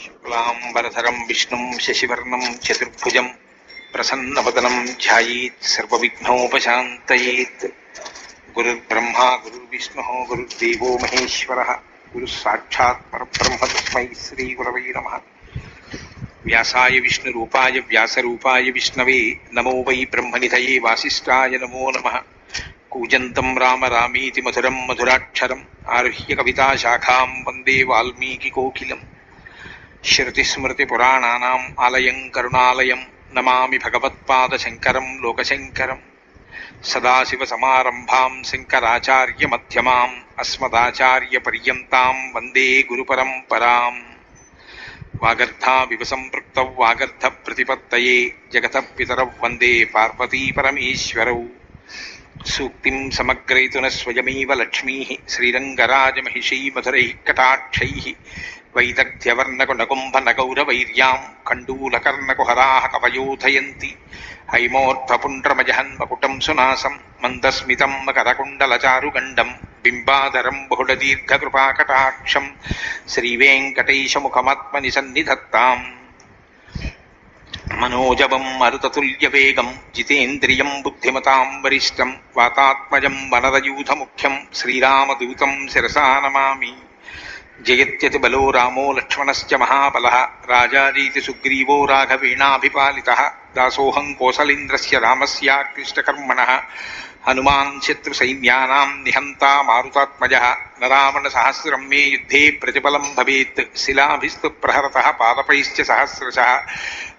శుక్లాంబరధరం విష్ణుం శశివర్ణం చతుర్భుజం ప్రసన్నవదనం ధ్యాయేత్ సర్వవిఘ్నోపశాంతయేత్. గురుర్బ్రహ్మా గురుర్విష్ణుః గురుర్దేవో మహేశ్వరः గురుః సాక్షాత్ పరబ్రహ్మ తస్మై శ్రీ గురవై నమః. వ్యాసాయ విష్ణురూపాయ వ్యాసరూపాయ విష్ణవే నమో వై బ్రహ్మనిధయే వాసిష్ఠాయ నమో నమః. కూజంతం రామ రామీతి మధురం మధురాక్షరం ఆరుహ్య కవితాశాఖాం వందే వాల్మీకికోకిలం. శృతిస్మృతిపురాణానాం ఆలయం కరుణాలయం నమామి భగవత్పాదశంకరం లోకశంకరం. సదాశివసమారంభాం శంకరాచార్యమధ్యమాం అస్మదాచార్యపర్యంతాం వందే గురుపరంపరాం. వాగర్ధావివ సంపృక్తౌ వాగర్ధప్రతిపత్తయే జగతః పితరౌ వందే పార్వతీపరమేశ్వరౌ. సూక్తిం సమగ్రయతున స్వయమేవ లక్ష్మీః శ్రీరంగరాజమహిషీ మధురైః కటాక్షైః. వైదగ్ధ్యవర్ణకునకుంభనగౌరవైర్యాం కండూలకర్ణకుహరాः కవయోధయంతి. హైమోర్ధ్వపుండ్రమజహన్మకుటం సునాసం మందస్మితం మకరకుండలచారుగండం బింబాధరం బహుళదీర్ఘకృపాకటాక్షం శ్రీవేంకటేశముఖమాత్మని సన్నిధత్తాం. మనోజవం మరుతతుల్యవేగం జితేంద్రియం బుద్ధిమతాం వరిష్టం వాతాత్మజం వనరయూథముఖ్యం శ్రీరామదూతం శిరసా నమామి. జయత్యతి బలో రామో లక్ష్మణశ్చ మహాబలః రాజారీతి సుగ్రీవో రాఘవేణాభిపాలితః. దాసోహం కోసలేంద్రస్య రామస్యాక్లిష్టకర్మణః హనుమాన్ శత్రుసైన్యానాం నిహంతా మారుతాత్మజः. నరావణసహస్రం మే యుద్ధే ప్రతిఫలం భవేత్ శిలాభిస్తు ప్రహరతః పాదపైశ్చ సహస్రశः.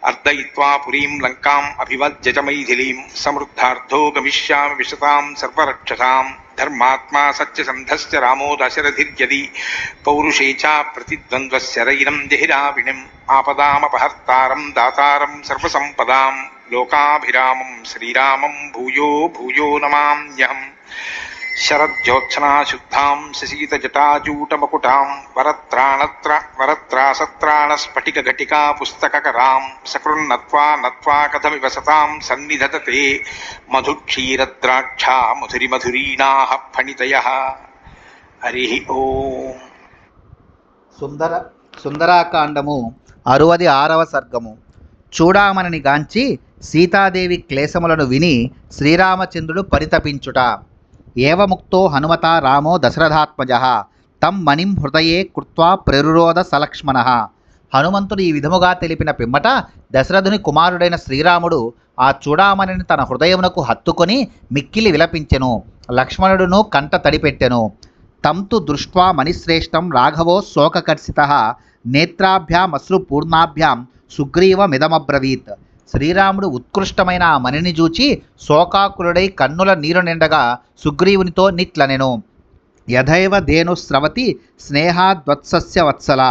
అర్దయిత్వా పురీం లంకాం అభివజ్య చ మైథిలీం సమృద్ధార్థో గమిష్యామి విశతాం సర్వరక్షసాం. ధర్మాత్మా సత్యసంధశ్చ రామో దశరథిర్యది పౌరుషే చ ప్రతిద్వంద్వశరైనం జహిరావిణిం. ఆపదామపహర్తారం దాతారం సర్వసంపదాం లోకాభిరామం శ్రీరామం భూయో భూయో నమామ్యహం. శరజ్యోత్సనాశుద్ధాం శశీతజటాజూటమకుటాం వరత్రాసత్రాణస్ఫటికఘటికా పుస్తకకరాం. సకృన్నత్వా నత్వా కథమివ సతాం సన్నిధతతే మధుక్షీరద్రాక్షా మధురిమధురీణాః ఫణితయః. హరి ఓం. సుందరాకాండము 66వ సర్గము. చూడామణిని గాంచి సీతాదేవి క్లేశములను విని శ్రీరామచంద్రుడు పరితపించుట. ఏవముక్తో హనుమతా రామో దశరథాత్మజః తం మణిం హృదయే కృత్వా ప్రరురోధ సలక్ష్మణః. హనుమంతుడు ఈ విధముగా తెలిపిన పిమ్మట దశరథుని కుమారుడైన శ్రీరాముడు ఆ చూడామణిని తన హృదయమునకు హత్తుకొని మిక్కిలి విలపించెను. లక్ష్మణుడును కంట తడిపెట్టెను. తంతు దృష్ట్వా మణిశ్రేష్టం రాఘవో శోకకర్షితః నేత్రాభ్యామశ్రుపూర్ణాభ్యాం సుగ్రీవమిదమబ్రవీత్. శ్రీరాముడు ఉత్కృష్టమైన ఆ మణిని చూచి శోకాకులుడై కన్నుల నీరు నిండగా సుగ్రీవునితో నిట్లనెను. యథైవ ధేనుస్రవతి స్నేహాద్వత్సస్య వత్సల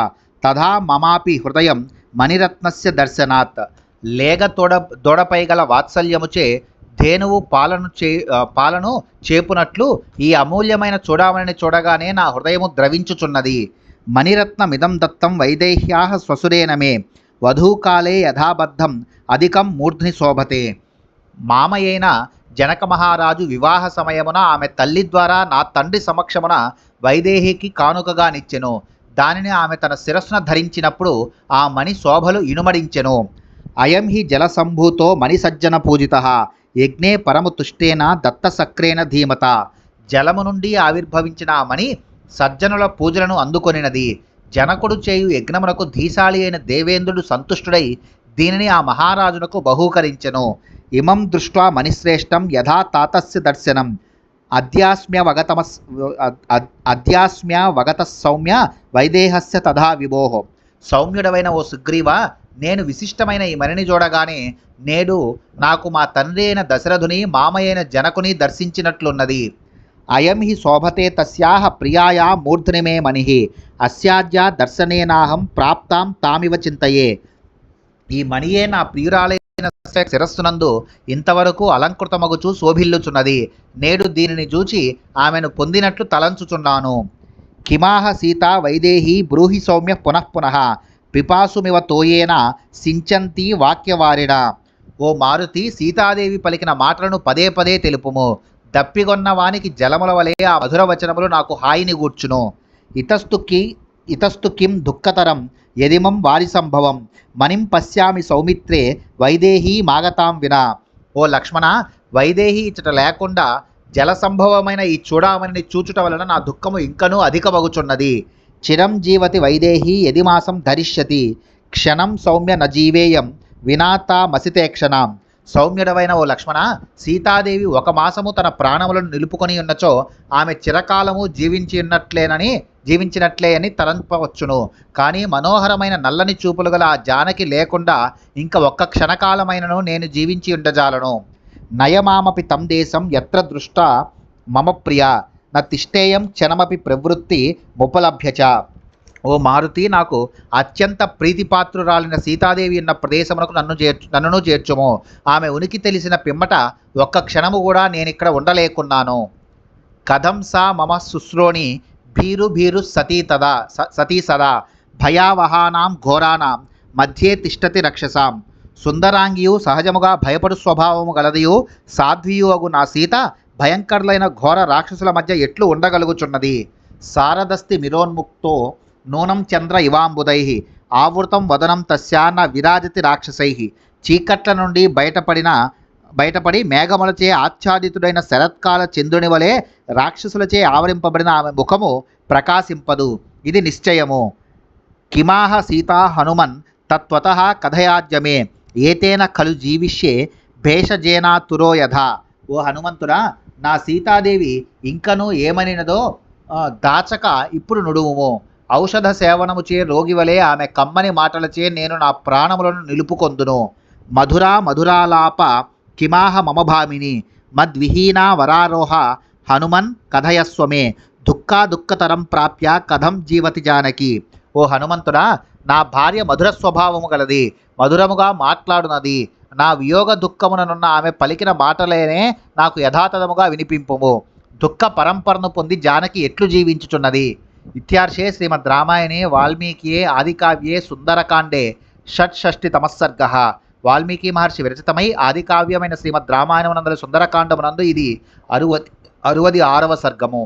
తథా మమాపి హృదయం మణిరత్నస్య దర్శనాత్. లేగ దొడపై గల వాత్సల్యముచే ధేనువు పాలను చేపునట్లు ఈ అమూల్యమైన చూడామణిని చూడగానే నా హృదయము ద్రవించుచున్నది. మణిరత్నమిదం దత్తం వైదేహ్యాః స్వసురేణ మే వధూకాలే యథాబద్ధం అధికం మూర్ధ్ని శోభతే. మామయైన జనక మహారాజు వివాహ సమయమున ఆమె తల్లి ద్వారా నా తండ్రి సమక్షమున వైదేహికి కానుకగా నిచ్చెను. దానిని ఆమె తన శిరస్సున ధరించినప్పుడు ఆ మణి శోభలు ఇనుమడించెను. అయం హి జలసంభూతో మణిసజ్జన పూజితః యజ్ఞే పరమతుష్టేన దత్తసక్రేణ ధీమత. జలము నుండి ఆవిర్భవించిన ఆ మణి సజ్జనుల పూజలను అందుకొనినది. జనకుడు చేయు యజ్ఞమునకు ధీశాలి అయిన దేవేంద్రుడు సంతుష్టుడై దీనిని ఆ మహారాజునకు బహూకరించెను. ఇమం దృష్ట్వా మణిశ్రేష్టం యథా తాతస్య దర్శనం అద్యాస్మ్యవగత సౌమ్య వైదేహస్య తథా విభోః. సౌమ్యుడవైన ఓ సుగ్రీవ, నేను విశిష్టమైన ఈ మణిని చూడగానే నేడు నాకు మా తండ్రి అయిన దశరథుని మామయైన జనకుని దర్శించినట్లున్నది. అయం హి శోభతే తస్యాః ప్రియాయా మూర్ధ్ని మే మణిః అస్యాద్యా దర్శనేనాహం ప్రాప్తాం తామివ చింతయే. ఈ మణియే నా ప్రియురాలైన శిరస్సునందు ఇంతవరకు అలంకృతమగుచు శోభిల్లుచున్నది. నేడు దీనిని చూచి ఆమెను పొందినట్లు తలంచుచున్నాను. కిమాహ సీతా వైదేహీ బ్రూహి సౌమ్య పునఃపునః పిపాసుమివ తోయేన సించంతి వాక్యవారిణ. ఓ మారుతి, సీతాదేవి పలికిన మాటలను పదే పదే తెలుపుము. దప్పిగొన్న వానికి జలముల వలె ఆ మధుర వచనములు నాకు హాయిని గూర్చును. ఇతస్తుకి ఇతస్తు కిం దుఃఖతరం యదిమం వారి సంభవం మణిం పశ్యామి సౌమిత్రే వైదేహీ మాగతాం వినా. ఓ లక్ష్మణ, వైదేహి ఇచ్చట లేకుండా జల సంభవమైన ఈ చూడామణిని చూచుట వలన నా దుఃఖము ఇంకనూ అధికమగుచున్నది. చిరం జీవతి వైదేహి యది మాసం ధరిష్యతి క్షణం సౌమ్య నజీవేయం వినాతా మసితే క్షణం. సౌమ్యుడవైన ఓ లక్ష్మణ, సీతాదేవి ఒక మాసము తన ప్రాణములను నిలుపుకొని ఉన్నచో ఆమె చిరకాలము జీవించినట్లే అని తలంపవచ్చును. కానీ మనోహరమైన నల్లని చూపులు గల ఆ జానకి లేకుండా ఇంకా ఒక్క క్షణకాలమైనను నేను జీవించి ఉండజాలను. నయమామపి తం దేశం ఎత్ర దృష్ట మమ ప్రియ న తిష్టేయం క్షణమపి ప్రవృత్తి ముపలభ్యచ. ఓ మారుతి, నాకు అత్యంత ప్రీతిపాత్రురాలిన సీతాదేవి ఉన్న ప్రదేశమునకు నన్నును చేర్చుము. ఆమె ఉనికి తెలిసిన పిమ్మట ఒక్క క్షణము కూడా నేనిక్కడ ఉండలేకున్నాను. కథం సా మమ శుశ్రోణి భీరు సతీ సదా భయావహానాం ఘోరానాం మధ్యే తిష్టతి రక్షసాం. సుందరాంగియు సహజముగా భయపడు స్వభావము గలదియు సాధ్వియు అగు నా సీత భయంకరులైన ఘోర రాక్షసుల మధ్య ఎట్లు ఉండగలుగుచున్నది. శారదస్తి మిరోన్ముక్తో నూనం చంద్ర ఇవాంబుదై ఆవృతం వదనం తస్యాన్న విరాజతి రాక్షసై. చీకట్ల నుండి బయటపడి మేఘములచే ఆచ్ఛాదితుడైన శరత్కాల చంద్రుని వలె రాక్షసులచే ఆవరింపబడిన ఆమె ముఖము ప్రకాశింపదు, ఇది నిశ్చయము. కిమాహ సీతా హనుమన్ తత్వతః కథయాజ్యమే ఏతేన ఖలు జీవిష్యే భేషజేనాతురో యథా. ఓ హనుమంతుడా, నా సీతాదేవి ఇంకనూ ఏమనినదో దాచక ఇప్పుడు నుడువుము. ఔషధ సేవనముచే రోగి వలె ఆమె కమ్మని మాటలచే నేను నా ప్రాణములను నిలుపుకొందును. మధురాలాప కిమాహ మమ భామిని మద్విహీనా వరారోహ హనుమన్ కథయస్వమే దుఃఖతరం ప్రాప్య కథం జీవతి జానకి. ఓ హనుమంతుడా, నా భార్య మధుర స్వభావము గలది, మధురముగా మాట్లాడునది. నా వియోగ దుఃఖముననున్న ఆమె పలికిన మాటలేనే నాకు యథాతథముగా వినిపింపుము. దుఃఖ పరంపరను పొంది జానకి ఎట్లు జీవించుచున్నది. ఇత్యార్షే శ్రీమద్ రామాయణే వాల్మీకియే ఆదికావ్యే సుందరకాండే షట్షష్టితమః సర్గః. వాల్మీకి మహర్షి విరచితమై ఆదికావ్యమైన శ్రీమద్ రామాయణమునందలి సుందరకాండమునందు ఇది 66వ సర్గము.